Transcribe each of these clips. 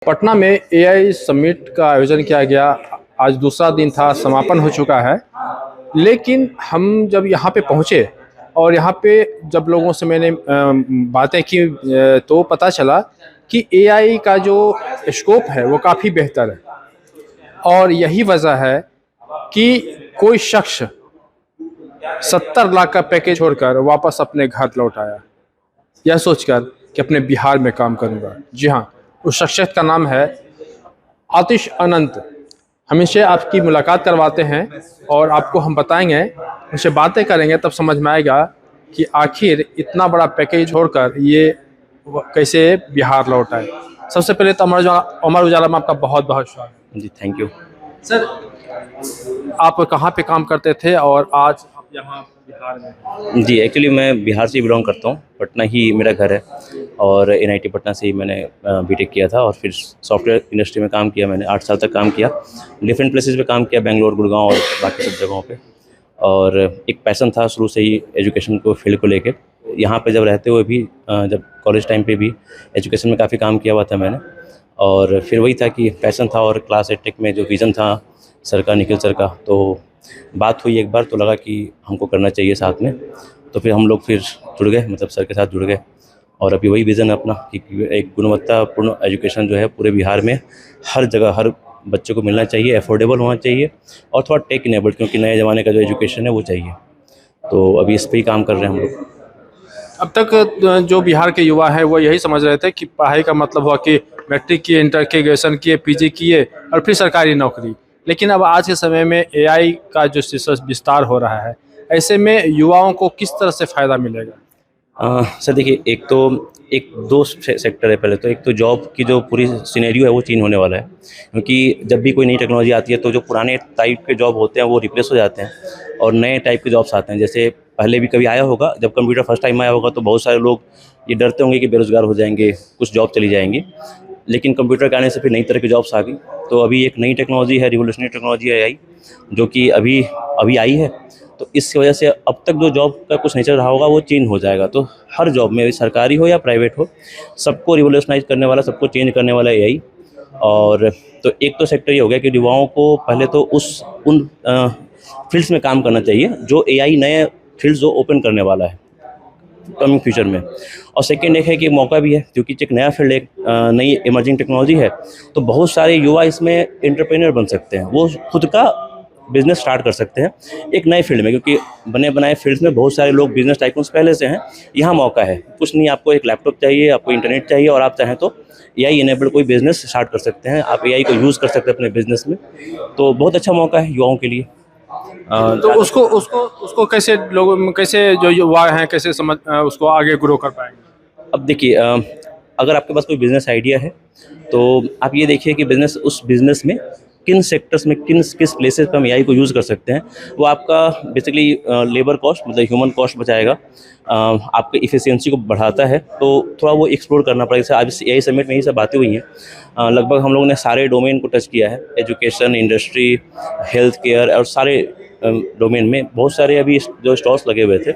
पटना में AI summit का आयोजन किया गया। आज दूसरा दिन था, समापन हो चुका है। लेकिन हम जब यहाँ पे पहुँचे और यहाँ पे जब लोगों से मैंने बातें की तो पता चला कि एआई का जो स्कोप है वो काफ़ी बेहतर है। और यही वजह है कि कोई शख्स 70 लाख का पैकेज छोड़कर वापस अपने घर लौट आया, यह सोचकर कि अपने बिहार में काम करूँगा। जी हाँ, उस शख्सियत का नाम है आतिश अनंत। हम इनसे आपकी मुलाकात करवाते हैं और आपको हम बताएंगे, उनसे बातें करेंगे, तब समझ में आएगा कि आखिर इतना बड़ा पैकेज छोड़कर ये कैसे बिहार लौट आए। सबसे पहले तो अमर उजाला में आपका बहुत बहुत स्वागत जी। Thank you sir. आप कहाँ पे काम करते थे और आज आप यहाँ बिहार में? जी, एक्चुअली मैं बिहार से बिलोंग करता हूँ। पटना ही मेरा घर है और एनआईटी पटना से ही मैंने बीटेक किया था और फिर सॉफ्टवेयर इंडस्ट्री में काम किया। मैंने 8 साल तक काम किया, डिफरेंट प्लेसेस पे काम किया, बेंगलोर, गुड़गांव और बाकी सब जगहों पे। और एक पैसन था शुरू से ही एजुकेशन को फील्ड को लेके। यहाँ पे जब रहते हुए भी जब कॉलेज टाइम पे भी एजुकेशन में काफ़ी काम किया हुआ था मैंने। और फिर वही था कि पैसन था और क्लास 8 टेक में जो विज़न था सर का, निखिल सर का, तो बात हुई एक बार तो लगा कि हमको करना चाहिए साथ में। तो फिर हम लोग फिर जुड़ गए, मतलब सर के साथ जुड़ गए। और अभी वही विज़न है अपना कि एक गुणवत्तापूर्ण एजुकेशन जो है पूरे बिहार में हर जगह हर बच्चे को मिलना चाहिए, अफोर्डेबल होना चाहिए और थोड़ा टेक इनेबल्ड, क्योंकि नए ज़माने का जो एजुकेशन है वो चाहिए। तो अभी इस पर ही काम कर रहे हैं हम लोग। अब तक जो बिहार के युवा हैं वो यही समझ रहे थे कि पढ़ाई का मतलब हुआ कि मैट्रिक किए, इंटर किए, ग्रेजुएशन किए, पीजी किए और फिर सरकारी नौकरी। लेकिन अब आज के समय में एआई का जो विस्तार हो रहा है, ऐसे में युवाओं को किस तरह से फ़ायदा मिलेगा? सर देखिए, एक दो सेक्टर है। पहले तो एक तो जॉब की जो पूरी सिनेरियो है वो चेंज होने वाला है, क्योंकि जब भी कोई नई टेक्नोलॉजी आती है तो जो पुराने टाइप के जॉब होते हैं वो रिप्लेस हो जाते हैं और नए टाइप के जॉब्स आते हैं। जैसे पहले भी कभी आया होगा, जब कंप्यूटर फर्स्ट टाइम आया होगा तो बहुत सारे लोग ये डरते होंगे कि बेरोजगार हो जाएंगे, कुछ जॉब चली जाएंगी। लेकिन कंप्यूटर के आने से फिर नई तरह की जॉब्स आ गई। तो अभी एक नई टेक्नोलॉजी है, रिवोल्यूशनरी टेक्नोलॉजी है एआई, जो कि अभी आई है। तो इसकी वजह से अब तक जो जॉब का कुछ नेचर रहा होगा वो चेंज हो जाएगा। तो हर जॉब में, सरकारी हो या प्राइवेट हो, सबको रिवोल्यूशनाइज करने वाला, सबको चेंज करने वाला एआई। और तो एक तो सेक्टर ये हो गया कि युवाओं को पहले तो उन फील्ड्स में काम करना चाहिए जो एआई नए फील्ड्स जो ओपन करने वाला है कमिंग फ्यूचर में। और सेकेंड एक है कि मौका भी है, क्योंकि एक नया फील्ड, एक नई इमर्जिंग टेक्नोलॉजी है, तो बहुत सारे युवा इसमें एंटरप्रेन्योर बन सकते हैं। वो खुद का बिजनेस स्टार्ट कर सकते हैं एक नए फील्ड में, क्योंकि बने बनाए फील्ड्स में बहुत सारे लोग बिजनेस टाइकून्स पहले से हैं। यहाँ मौका है, कुछ नहीं, आपको एक लैपटॉप चाहिए, आपको इंटरनेट चाहिए और आप चाहें तो एआई इनेबल्ड कोई बिजनेस स्टार्ट कर सकते हैं। आप एआई को यूज़ कर सकते हैं अपने बिजनेस में। तो बहुत अच्छा मौका है युवाओं के लिए। तो उसको कैसे लोग, कैसे जो युवा हैं, कैसे उसको आगे ग्रो कर पाएंगे? अब देखिए, अगर आपके पास कोई बिज़नेस आइडिया है तो आप ये देखिए कि उस बिज़नेस में किन सेक्टर्स में किस प्लेसेस पर हम एआई को यूज़ कर सकते हैं। वो आपका बेसिकली लेबर कॉस्ट, मतलब ह्यूमन कॉस्ट बचाएगा, आपके इफ़िशियंसी को बढ़ाता है। तो थोड़ा वो एक्सप्लोर करना पड़ेगा। जैसे आज एआई समिट में यही सब बातें हुई हैं। लगभग हम लोगों ने सारे डोमेन को टच किया है, एजुकेशन, इंडस्ट्री, हेल्थ केयर और सारे डोमेन में बहुत सारे अभी जो स्टॉल्स लगे हुए थे,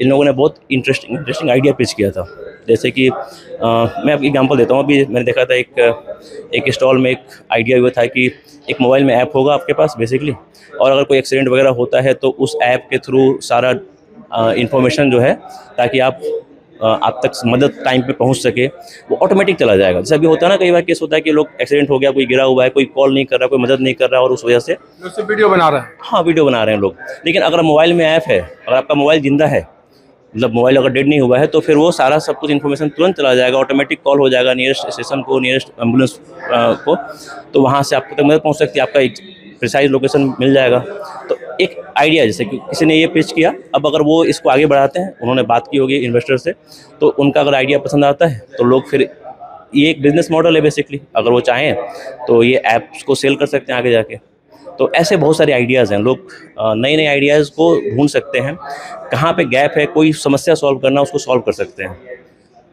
इन लोगों ने बहुत इंटरेस्टिंग आइडिया पिच किया था। जैसे कि मैं आपको एग्जांपल देता हूँ। अभी मैंने देखा था एक स्टॉल में एक आइडिया हुआ था कि एक मोबाइल में ऐप होगा आपके पास बेसिकली, और अगर कोई एक्सीडेंट वगैरह होता है तो उस ऐप के थ्रू सारा इंफॉर्मेशन जो है, ताकि आप तक मदद टाइम पे पहुंच सके, वो ऑटोमेटिक चला जाएगा। जैसे अभी होता है ना, कई बार केस होता है कि लोग एक्सीडेंट हो गया, कोई गिरा हुआ है, कोई कॉल नहीं कर रहा, कोई मदद नहीं कर रहा, और उस वजह से वीडियो बना रहे हैं। हाँ, वीडियो बना रहे हैं लोग। लेकिन अगर मोबाइल में ऐप है, अगर आपका मोबाइल जिंदा है, मतलब मोबाइल अगर डेड नहीं हुआ है, तो फिर वो सारा सब कुछ इन्फॉर्मेशन तुरंत चला जाएगा, ऑटोमेटिक कॉल हो जाएगा नियरेस्ट स्टेशन को, नियरेस्ट एम्बुलेंस को। तो वहाँ से आपको तक मदद पहुँच सकती है, आपका एक प्रिसाइज लोकेशन मिल जाएगा। तो एक आइडिया, जैसे कि किसी ने ये पिच किया, अब अगर वो इसको आगे बढ़ाते हैं, उन्होंने बात की होगी इन्वेस्टर से, तो उनका अगर आइडिया पसंद आता है तो लोग फिर, ये एक बिजनेस मॉडल है बेसिकली, अगर वो चाहें तो ये ऐप्स को सेल कर सकते हैं आगे जाके। तो ऐसे बहुत सारे आइडियाज़ हैं। लोग नए नए आइडियाज़ को ढूंढ सकते हैं, कहाँ पे गैप है, कोई समस्या सॉल्व करना, उसको सॉल्व कर सकते हैं।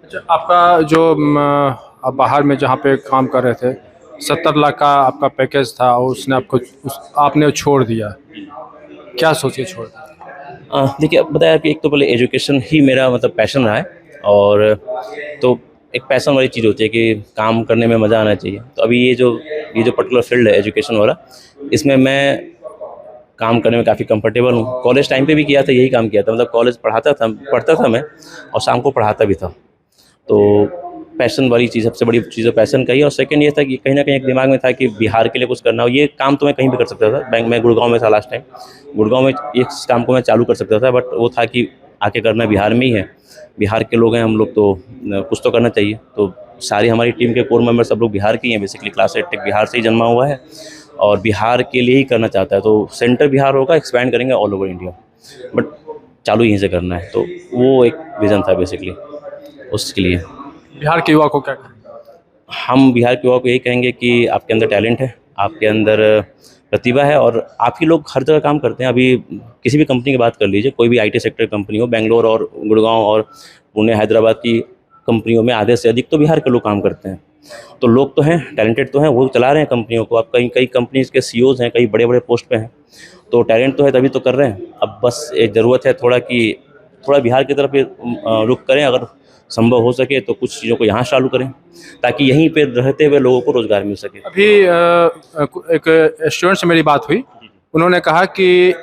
अच्छा, आपका जो आप बाहर में जहाँ पे काम कर रहे थे, 70 लाख का आपका पैकेज था और उसने आपने छोड़ दिया, क्या सोचे छोड़ दिया? देखिए, अब बताया कि एक तो पहले एजुकेशन ही मेरा मतलब पैशन रहा है, और तो एक पैशन वाली चीज़ होती है कि काम करने में मज़ा आना चाहिए। तो अभी ये जो पर्टिकुलर फील्ड है एजुकेशन वाला, इसमें मैं काम करने में काफ़ी कंफर्टेबल हूँ। कॉलेज टाइम पे भी किया था, यही काम किया था, मतलब कॉलेज पढ़ता था मैं, और शाम को पढ़ाता भी था। तो पैशन वाली चीज़, सबसे बड़ी चीज़ पैशन का ही। और सेकंड ये था कि कहीं ना कहीं एक दिमाग में था कि बिहार के लिए कुछ करना हो। ये काम तो मैं कहीं भी कर सकता था, बैंक में गुड़गांव में था लास्ट टाइम, गुड़गांव में इस काम को मैं चालू कर सकता था, बट वो था कि आके करना बिहार में ही है, बिहार के लोग हैं हम लोग, तो कुछ तो करना चाहिए। तो सारी हमारी टीम के कोर मेंबर सब लोग बिहार के ही हैं, बेसिकली क्लास 8 तक बिहार से ही जन्मा हुआ है और बिहार के लिए ही करना चाहता है। तो सेंटर बिहार होगा, एक्सपैंड करेंगे ऑल ओवर इंडिया, बट चालू यहीं से करना है। तो वो एक विज़न था बेसिकली उसके लिए। बिहार के युवा को क्या कहें? हम बिहार के युवा को यही कहेंगे कि आपके अंदर टैलेंट है, आपके अंदर प्रतिभा है, और आप ही लोग हर जगह काम करते हैं। अभी किसी भी कंपनी की बात कर लीजिए, कोई भी आईटी सेक्टर कंपनी हो, बेंगलोर और गुड़गांव और पुणे हैदराबाद की कंपनियों में आधे से अधिक तो बिहार के लोग काम करते हैं। तो लोग तो हैं, टैलेंटेड तो हैं, वो चला रहे हैं कंपनियों को। अब कई कई कंपनीज़ के सीईओज़ हैं, कई बड़े बड़े पोस्ट पे हैं, तो टैलेंट तो है तभी तो कर रहे हैं। अब बस एक ज़रूरत है थोड़ा बिहार की तरफ रुख करें, अगर संभव हो सके तो कुछ चीज़ों को यहाँ चालू करें, ताकि यहीं पे रहते हुए लोगों को रोज़गार मिल सके। अभी एक स्टूडेंट से मेरी बात हुई, उन्होंने कहा कि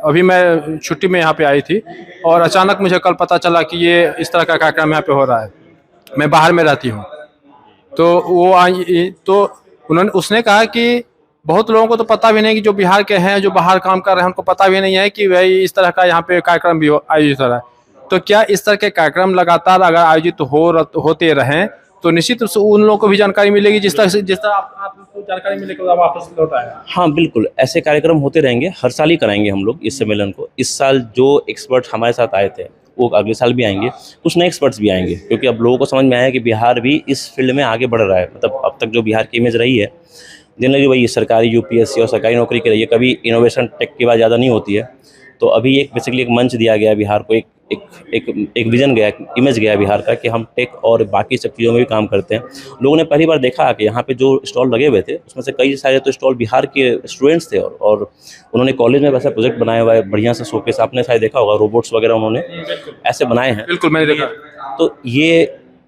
अभी मैं छुट्टी में यहाँ पे आई थी और अचानक मुझे कल पता चला कि ये इस तरह का कार्यक्रम यहाँ पे हो रहा है। मैं बाहर में रहती हूँ, तो वो आई तो उसने कहा कि बहुत लोगों को तो पता भी नहीं कि जो बिहार के हैं, जो बाहर काम कर रहे हैं, उनको पता भी नहीं है कि भाई इस तरह का यहाँ पे कार्यक्रम भी आयोजित हो रहा है। तो क्या इस तरह के कार्यक्रम लगातार अगर आयोजित होते रहें तो निश्चित रूप से उन लोगों को भी जानकारी मिलेगी, जिस तरह आपको जानकारी मिलेगी आप वापस लौट आए। हाँ बिल्कुल, ऐसे कार्यक्रम होते रहेंगे, हर साल ही कराएंगे हम लोग इस सम्मेलन को। इस साल जो एक्सपर्ट हमारे साथ आए थे वो अगले साल भी आएंगे, कुछ नए एक्सपर्ट्स भी आएंगे, क्योंकि अब लोगों को समझ में आया कि बिहार भी इस फील्ड में आगे बढ़ रहा है। मतलब अब तक जो बिहार की इमेज रही है जनरली वही सरकारी यूपीएससी और सरकारी नौकरी के रही है, कभी इनोवेशन टेक की बात ज़्यादा नहीं होती है। तो अभी एक बेसिकली एक मंच दिया गया बिहार को, एक विजन गया, एक इमेज गया बिहार का कि हम टेक और बाकी सब चीज़ों में भी काम करते हैं। लोगों ने पहली बार देखा कि यहाँ पे जो स्टॉल लगे हुए थे उसमें से कई सारे तो स्टॉल बिहार के स्टूडेंट्स थे, और उन्होंने कॉलेज में वैसा प्रोजेक्ट बनाया हुआ है बढ़िया सा शोकेस, आपने शायद देखा होगा, रोबोट्स वगैरह उन्होंने ऐसे बनाए हैं। बिल्कुल मैंने देखा। तो ये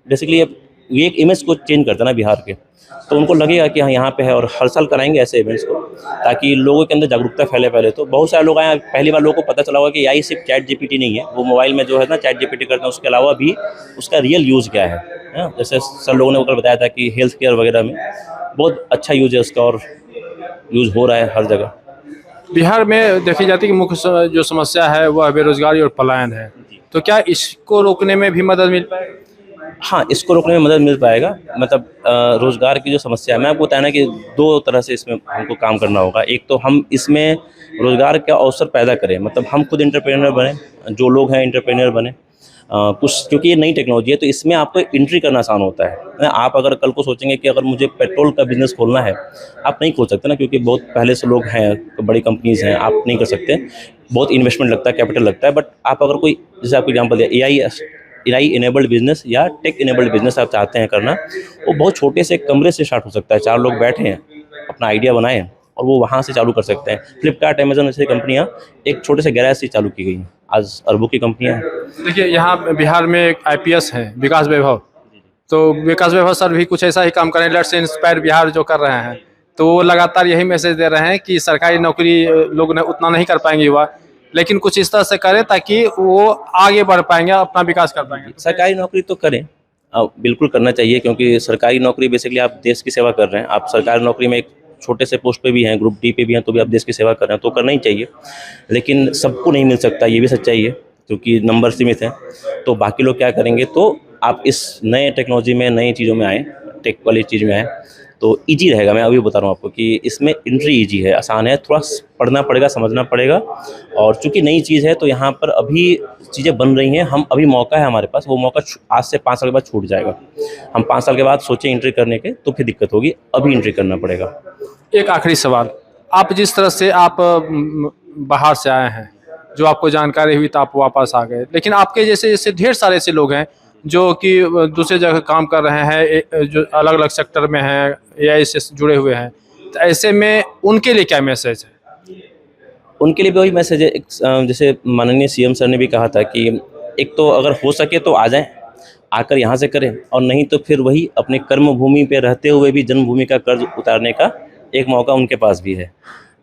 बेसिकली ये एक इमेज को चेंज करता है ना बिहार के, तो उनको लगेगा कि हाँ यहाँ पे है, और हर साल कराएंगे ऐसे इवेंट्स को ताकि लोगों के अंदर जागरूकता फैले। पहले तो बहुत सारे लोग आए, पहली बार लोगों को पता चला होगा कि AI सिर्फ चैट जीपीटी नहीं है, वो मोबाइल में जो है ना चैट जीपीटी करते हैं, उसके अलावा भी उसका रियल यूज़ क्या है। जैसे सर लोगों ने कल बताया था कि हेल्थ केयर वगैरह में बहुत अच्छा यूज़ है उसका, और यूज़ हो रहा है हर जगह। बिहार में देखी जाती है कि मुख्य जो समस्या है वह बेरोजगारी और पलायन है, तो क्या इसको रोकने में भी मदद मिल पाएगी? हाँ, इसको रोकने में मदद मिल पाएगा। मतलब रोज़गार की जो समस्या है, मैं आपको बताया ना कि दो तरह से इसमें हमको काम करना होगा। एक तो हम इसमें रोज़गार का अवसर पैदा करें, मतलब हम खुद एंटरप्रेन्योर बने, जो लोग हैं एंटरप्रेन्योर बने। कुछ क्योंकि ये नई टेक्नोलॉजी है तो इसमें आपको एंट्री करना आसान होता है। आप अगर कल को सोचेंगे कि अगर मुझे पेट्रोल का बिज़नेस खोलना है, आप नहीं खोल सकते ना, क्योंकि बहुत पहले से लोग हैं, बड़ी कंपनीज़ हैं, आप नहीं कर सकते। बहुत इन्वेस्टमेंट लगता है, कैपिटल लगता है। बट आप अगर कोई, जैसे आपको एग्जाम्पल दिया, AI इनेबल्ड बिजनेस या टेक इनेबल्ड बिजनेस आप चाहते हैं करना, वो बहुत छोटे से कमरे से स्टार्ट हो सकता है। 4 लोग बैठे हैं, अपना आइडिया बनाए और वो वहाँ से चालू कर सकते हैं। फ्लिपकार्ट, अमेजन जैसी कंपनियाँ एक छोटे से गैराज से चालू की गई हैं, आज अरबों की कंपनियाँ हैं। देखिए यहाँ बिहार में एक IPS है विकास वैभव, तो विकास वैभव सर भी कुछ ऐसा ही काम करें, लेट्स इंस्पायर बिहार जो कर रहे हैं, तो वो लगातार यही मैसेज दे रहे हैं कि सरकारी नौकरी लोग उतना नहीं कर पाएंगे युवा, लेकिन कुछ इस तरह से करें ताकि वो आगे बढ़ पाएंगे, अपना विकास कर पाएंगे। सरकारी नौकरी तो करें, बिल्कुल करना चाहिए, क्योंकि सरकारी नौकरी बेसिकली आप देश की सेवा कर रहे हैं। आप सरकारी नौकरी में एक छोटे से पोस्ट पे भी हैं, ग्रुप D पे भी हैं, तो भी आप देश की सेवा कर रहे हैं, तो करना ही चाहिए। लेकिन सबको नहीं मिल सकता, ये भी सच्चाई है, क्योंकि नंबर सीमित हैं। तो बाकी लोग क्या करेंगे, तो आप इस नए टेक्नोलॉजी में, नई चीज़ों में आएँ, टेक वाली चीज़ में आएँ, तो ईजी रहेगा। मैं अभी बता रहा हूँ आपको कि इसमें एंट्री ईजी है, आसान है। थोड़ा पढ़ना पड़ेगा, समझना पड़ेगा, और चूंकि नई चीज़ है तो यहाँ पर अभी चीज़ें बन रही हैं। हम अभी मौका है हमारे पास, वो मौका आज से 5 साल के बाद छूट जाएगा। हम 5 साल के बाद सोचें एंट्री करने के, तो फिर दिक्कत होगी, अभी एंट्री करना पड़ेगा। एक आखिरी सवाल, आप जिस तरह से आप बाहर से आए हैं, जो आपको जानकारी हुई तो आप वापस आ गए, लेकिन आपके जैसे ढेर सारे ऐसे लोग हैं जो कि दूसरे जगह काम कर रहे हैं, जो अलग अलग सेक्टर में हैं, AI से जुड़े हुए हैं, तो ऐसे में उनके लिए क्या मैसेज है? उनके लिए भी वही मैसेज है। जैसे माननीय CM सर ने भी कहा था कि एक तो अगर हो सके तो आ जाएं, आकर यहाँ से करें, और नहीं तो फिर वही अपने कर्म भूमि पे रहते हुए भी जन्मभूमि का कर्ज उतारने का एक मौका उनके पास भी है।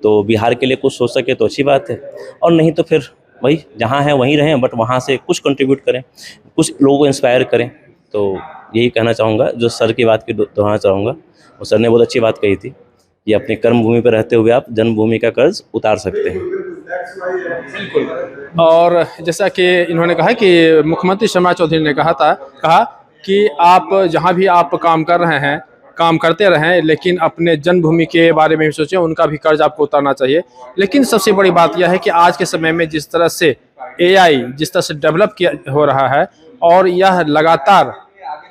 तो बिहार के लिए कुछ सोच सके तो अच्छी बात है, और नहीं तो फिर वही जहाँ है वहीं रहें, बट वहाँ से कुछ कंट्रीब्यूट करें, कुछ लोगों को इंस्पायर करें। तो यही कहना चाहूँगा, जो सर की बात की दोहराना चाहूँगा। और सर ने बहुत अच्छी बात कही थी कि अपनी कर्म भूमि पर रहते हुए आप जन्मभूमि का कर्ज उतार सकते हैं। और जैसा कि इन्होंने कहा कि मुख्यमंत्री शर्मा चौधरी ने कहा कि आप जहां भी आप काम कर रहे हैं, काम करते रहें, लेकिन अपने जन्मभूमि के बारे में भी सोचें, उनका भी कर्ज आपको उतारना चाहिए। लेकिन सबसे बड़ी बात यह है कि आज के समय में जिस तरह से एआई जिस तरह से डेवलप किया हो रहा है, और यह लगातार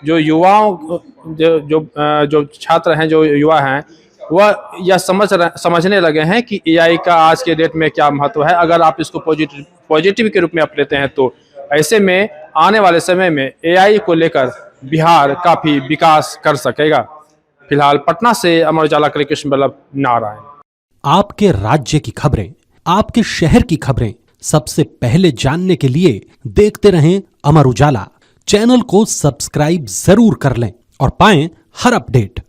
जो युवाओं जो छात्र हैं, जो युवा हैं, वह यह समझने लगे हैं कि एआई का आज के डेट में क्या महत्व है। अगर आप इसको पॉजिटिव के रूप में आप लेते हैं, तो ऐसे में आने वाले समय में एआई को लेकर बिहार काफ़ी विकास कर सकेगा। फिलहाल पटना से अमर उजाला के लिए कृष्ण बल्लभ नारायण। आपके राज्य की खबरें, आपके शहर की खबरें सबसे पहले जानने के लिए देखते रहें अमर उजाला। चैनल को सब्सक्राइब जरूर कर लें और पाएं हर अपडेट।